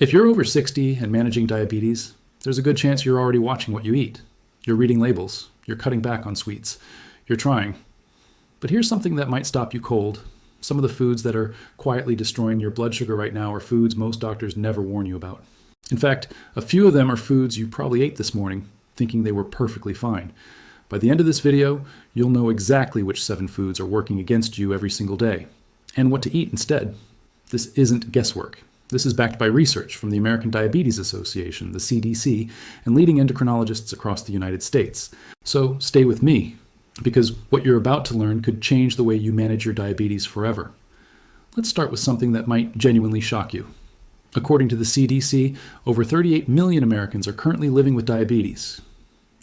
If you're over 60 and managing diabetes, there's a good chance you're already watching what you eat. You're reading labels. You're cutting back on sweets. You're trying. But here's something that might stop you cold. Some of the foods that are quietly destroying your blood sugar right now are foods most doctors never warn you about. In fact, a few of them are foods you probably ate this morning, thinking they were perfectly fine. By the end of this video, you'll know exactly which 7 foods are working against you every single day, and what to eat instead. This isn't guesswork. This is backed by research from the American Diabetes Association, the CDC, and leading endocrinologists across the United States. So stay with me, because what you're about to learn could change the way you manage your diabetes forever. Let's start with something that might genuinely shock you. According to the CDC, over 38 million Americans are currently living with diabetes,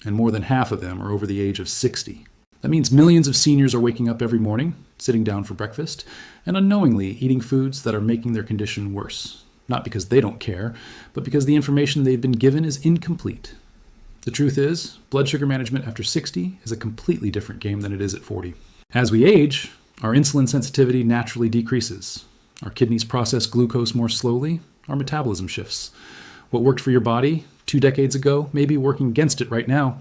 and more than half of them are over the age of 60. That means millions of seniors are waking up every morning, sitting down for breakfast, and unknowingly eating foods that are making their condition worse. Not because they don't care, but because the information they've been given is incomplete. The truth is, blood sugar management after 60 is a completely different game than it is at 40. As we age, our insulin sensitivity naturally decreases. Our kidneys process glucose more slowly, our metabolism shifts. What worked for your body 2 decades ago may be working against it right now,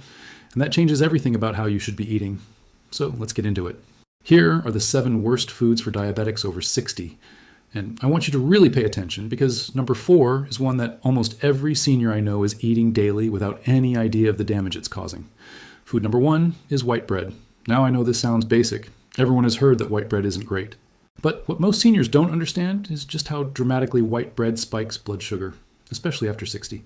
and that changes everything about how you should be eating. So let's get into it. Here are the 7 worst foods for diabetics over 60. And I want you to really pay attention because number 4 is one that almost every senior I know is eating daily without any idea of the damage it's causing. Food number 1 is white bread. Now I know this sounds basic. Everyone has heard that white bread isn't great. But what most seniors don't understand is just how dramatically white bread spikes blood sugar, especially after 60.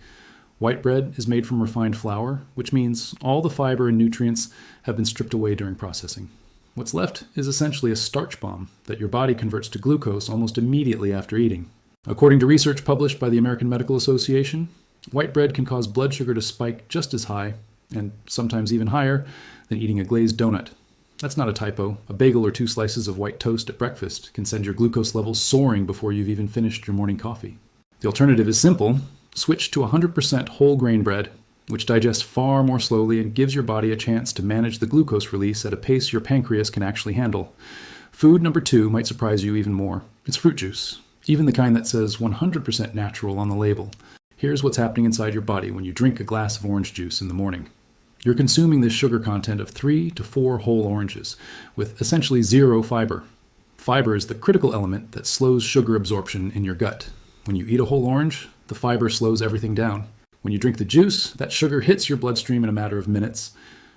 White bread is made from refined flour, which means all the fiber and nutrients have been stripped away during processing. What's left is essentially a starch bomb that your body converts to glucose almost immediately after eating. According to research published by the American Medical Association, white bread can cause blood sugar to spike just as high, and sometimes even higher, than eating a glazed donut. That's not a typo. A bagel or 2 slices of white toast at breakfast can send your glucose levels soaring before you've even finished your morning coffee. The alternative is simple. Switch to 100% whole grain bread, which digests far more slowly and gives your body a chance to manage the glucose release at a pace your pancreas can actually handle. Food number 2 might surprise you even more. It's fruit juice, even the kind that says 100% natural on the label. Here's what's happening inside your body when you drink a glass of orange juice in the morning. You're consuming this sugar content of 3 to 4 whole oranges, with essentially 0 fiber. Fiber is the critical element that slows sugar absorption in your gut. When you eat a whole orange, the fiber slows everything down. When you drink the juice, that sugar hits your bloodstream in a matter of minutes.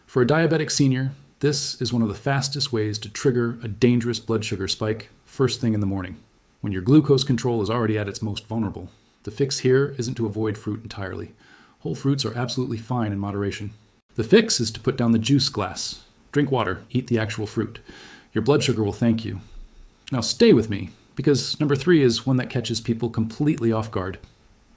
For a diabetic senior, this is one of the fastest ways to trigger a dangerous blood sugar spike first thing in the morning, when your glucose control is already at its most vulnerable. The fix here isn't to avoid fruit entirely. Whole fruits are absolutely fine in moderation. The fix is to put down the juice glass. Drink water, eat the actual fruit. Your blood sugar will thank you. Now stay with me, because number 3 is one that catches people completely off guard.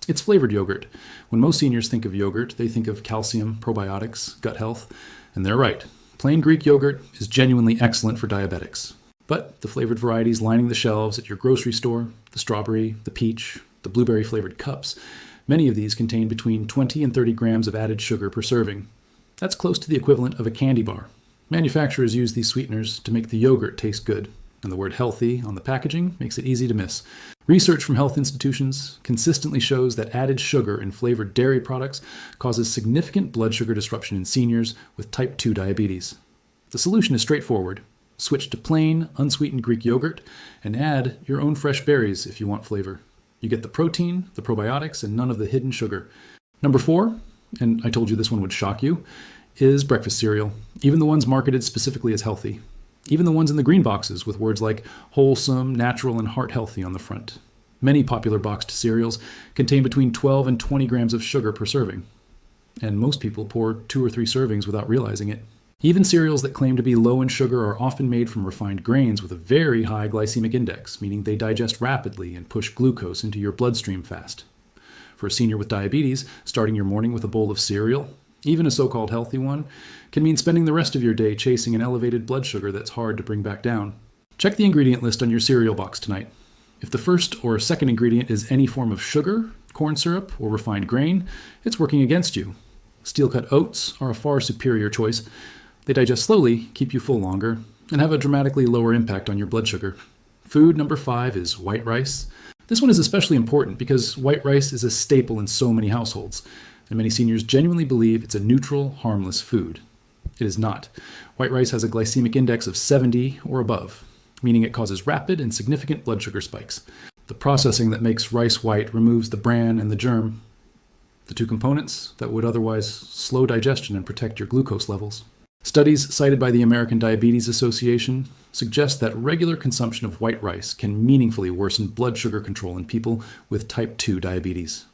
It's flavored yogurt. When most seniors think of yogurt, they think of calcium, probiotics, gut health, and they're right. Plain Greek yogurt is genuinely excellent for diabetics. But the flavored varieties lining the shelves at your grocery store, the strawberry, the peach, the blueberry flavored cups, many of these contain between 20 and 30 grams of added sugar per serving. That's close to the equivalent of a candy bar. Manufacturers use these sweeteners to make the yogurt taste good, and the word healthy on the packaging makes it easy to miss. Research from health institutions consistently shows that added sugar in flavored dairy products causes significant blood sugar disruption in seniors with type 2 diabetes. The solution is straightforward. Switch to plain, unsweetened Greek yogurt and add your own fresh berries if you want flavor. You get the protein, the probiotics, and none of the hidden sugar. Number 4, and I told you this one would shock you, is breakfast cereal, even the ones marketed specifically as healthy. Even the ones in the green boxes with words like wholesome, natural, and heart healthy on the front. Many popular boxed cereals contain between 12 and 20 grams of sugar per serving. And most people pour 2 or 3 servings without realizing it. Even cereals that claim to be low in sugar are often made from refined grains with a very high glycemic index, meaning they digest rapidly and push glucose into your bloodstream fast. For a senior with diabetes, starting your morning with a bowl of cereal, even a so-called healthy one, can mean spending the rest of your day chasing an elevated blood sugar that's hard to bring back down. Check the ingredient list on your cereal box tonight. If the first or second ingredient is any form of sugar, corn syrup, or refined grain, it's working against you. Steel-cut oats are a far superior choice. They digest slowly, keep you full longer, and have a dramatically lower impact on your blood sugar. Food number 5 is white rice. This one is especially important because white rice is a staple in so many households, and many seniors genuinely believe it's a neutral, harmless food. It is not. White rice has a glycemic index of 70 or above, meaning it causes rapid and significant blood sugar spikes. The processing that makes rice white removes the bran and the germ, the two components that would otherwise slow digestion and protect your glucose levels. Studies cited by the American Diabetes Association suggest that regular consumption of white rice can meaningfully worsen blood sugar control in people with type 2 diabetes.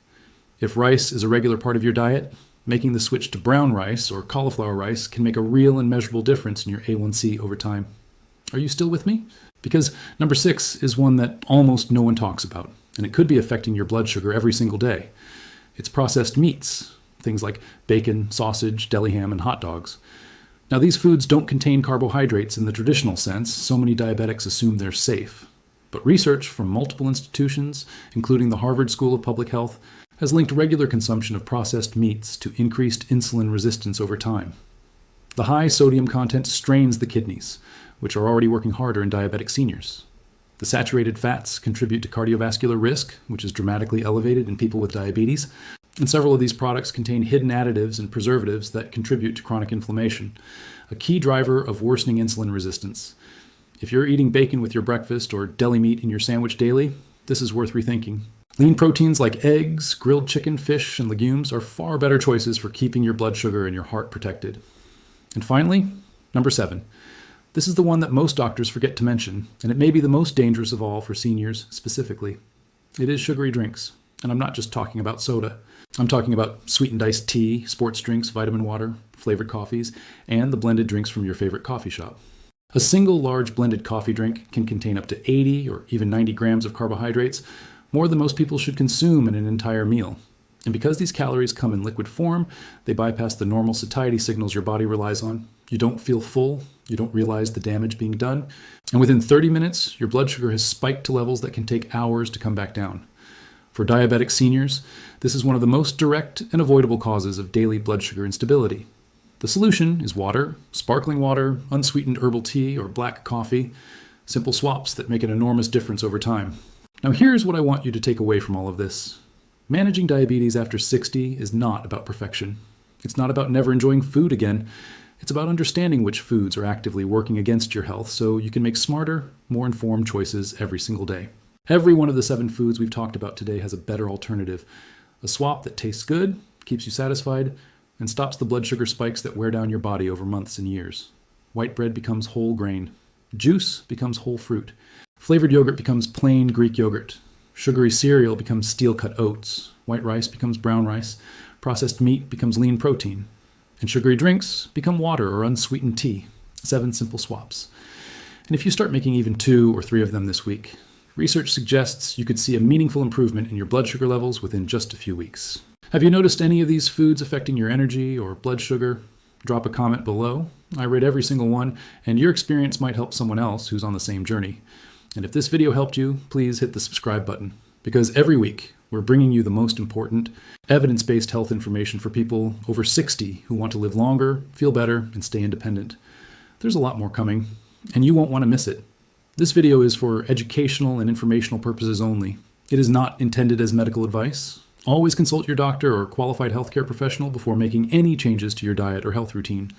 If rice is a regular part of your diet, making the switch to brown rice or cauliflower rice can make a real and measurable difference in your A1C over time. Are you still with me? Because number 6 is one that almost no one talks about, and it could be affecting your blood sugar every single day. It's processed meats, things like bacon, sausage, deli ham, and hot dogs. Now, these foods don't contain carbohydrates in the traditional sense. So many diabetics assume they're safe. But research from multiple institutions, including the Harvard School of Public Health, has linked regular consumption of processed meats to increased insulin resistance over time. The high sodium content strains the kidneys, which are already working harder in diabetic seniors. The saturated fats contribute to cardiovascular risk, which is dramatically elevated in people with diabetes. And several of these products contain hidden additives and preservatives that contribute to chronic inflammation, a key driver of worsening insulin resistance. If you're eating bacon with your breakfast or deli meat in your sandwich daily, this is worth rethinking. Lean proteins like eggs, grilled chicken, fish, and legumes are far better choices for keeping your blood sugar and your heart protected. And finally, number 7. This is the one that most doctors forget to mention, and it may be the most dangerous of all for seniors specifically. It is sugary drinks, and I'm not just talking about soda. I'm talking about sweetened iced tea, sports drinks, vitamin water, flavored coffees, and the blended drinks from your favorite coffee shop. A single large blended coffee drink can contain up to 80 or even 90 grams of carbohydrates, more than most people should consume in an entire meal. And because these calories come in liquid form, they bypass the normal satiety signals your body relies on. You don't feel full, you don't realize the damage being done, and within 30 minutes, your blood sugar has spiked to levels that can take hours to come back down. For diabetic seniors, this is one of the most direct and avoidable causes of daily blood sugar instability. The solution is water, sparkling water, unsweetened herbal tea, or black coffee, simple swaps that make an enormous difference over time. Now here's what I want you to take away from all of this. Managing diabetes after 60 is not about perfection. It's not about never enjoying food again. It's about understanding which foods are actively working against your health so you can make smarter, more informed choices every single day. Every one of the 7 foods we've talked about today has a better alternative. A swap that tastes good, keeps you satisfied, and stops the blood sugar spikes that wear down your body over months and years. White bread becomes whole grain. Juice becomes whole fruit. Flavored yogurt becomes plain Greek yogurt. Sugary cereal becomes steel-cut oats. White rice becomes brown rice. Processed meat becomes lean protein. And sugary drinks become water or unsweetened tea. 7 simple swaps. And if you start making even 2 or 3 of them this week, research suggests you could see a meaningful improvement in your blood sugar levels within just a few weeks. Have you noticed any of these foods affecting your energy or blood sugar? Drop a comment below. I read every single one, and your experience might help someone else who's on the same journey. And if this video helped you, please hit the subscribe button, because every week we're bringing you the most important, evidence-based health information for people over 60 who want to live longer, feel better, and stay independent. There's a lot more coming, and you won't want to miss it. This video is for educational and informational purposes only. It is not intended as medical advice. Always consult your doctor or qualified healthcare professional before making any changes to your diet or health routine.